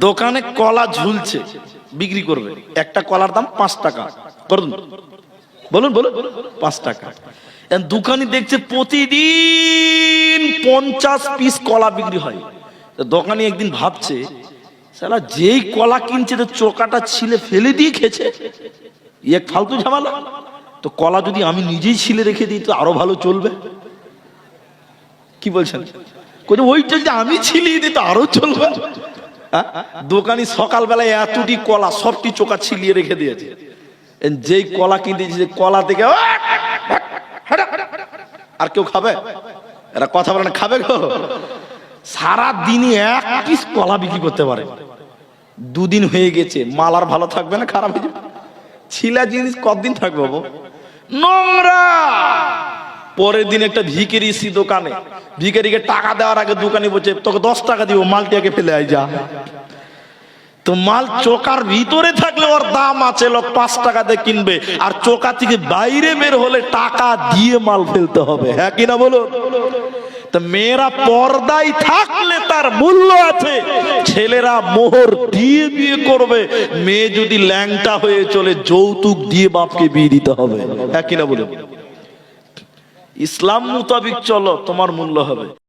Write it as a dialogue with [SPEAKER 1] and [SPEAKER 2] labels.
[SPEAKER 1] দোকানে কলা ঝুলছে, বিক্রি করবে, একটা কলার দাম 5 টাকা, করুন বলুন বলুন 5 টাকা। দোকানি দেখছে প্রতিদিন 50 পিস কলা বিক্রি হয়। দোকানি একদিন ভাবছে, শালা যেই কলা কিনছে তো চোকাটা ছিলে ফেলে দিয়ে খেছে, এক ফালতু ঝামেলা। তো কলা যদি আমি নিজেই ছিলে রেখে দিই তো আরো ভালো চলবে। কি বলছেন? ওইটা যদি আমি ছিলিয়ে দিই তো আরো চলবে। দোকানি সকালবেলায় এতটি কলা সবটি চোকা ছিলিয়ে রেখে দিয়েছে। যেই কলা কিনতেছে কলা থেকে আর কেউ খাবে? এরা কথা বলে না, খাবে গো? সারা দিনে 1 পিস কলা বিক্রি করতে পারে। 2 দিন হয়ে গেছে, মাল আর ভালো থাকবে না, খারাপ হয়ে যাবে। ছিলা জিনিস কতদিন থাকবে বাবু? নোংরা। পরের দিন একটা ভিখারি এসে দোকানে, ভিখারিকে টাকা দেওয়ার আগে দোকানি বলছে তোকে 10 টাকা দিব, মালটিকে ফেলে আয় যা। তো মাল চোকার ভিতরে থাকলে ওর দাম আছে, লোক 5 টাকাতে কিনবে, আর চোকা থেকে বাইরে বের হলে টাকা দিয়ে মাল ফেলতে হবে। হ্যাঁ কিনা বলো? তো মেয়েরা পর্দায় থাকলে তার মূল্য আছে, ছেলেরা মোহর দিয়ে বিয়ে করবে। মেয়ে যদি ল্যাংটা হয়ে চলে যৌতুক দিয়ে বাপকে বিয়ে দিতে হবে। হ্যাঁ কিনা বলো? ইসলাম মোতাবিক চলো, তোমার মূল্য হবে।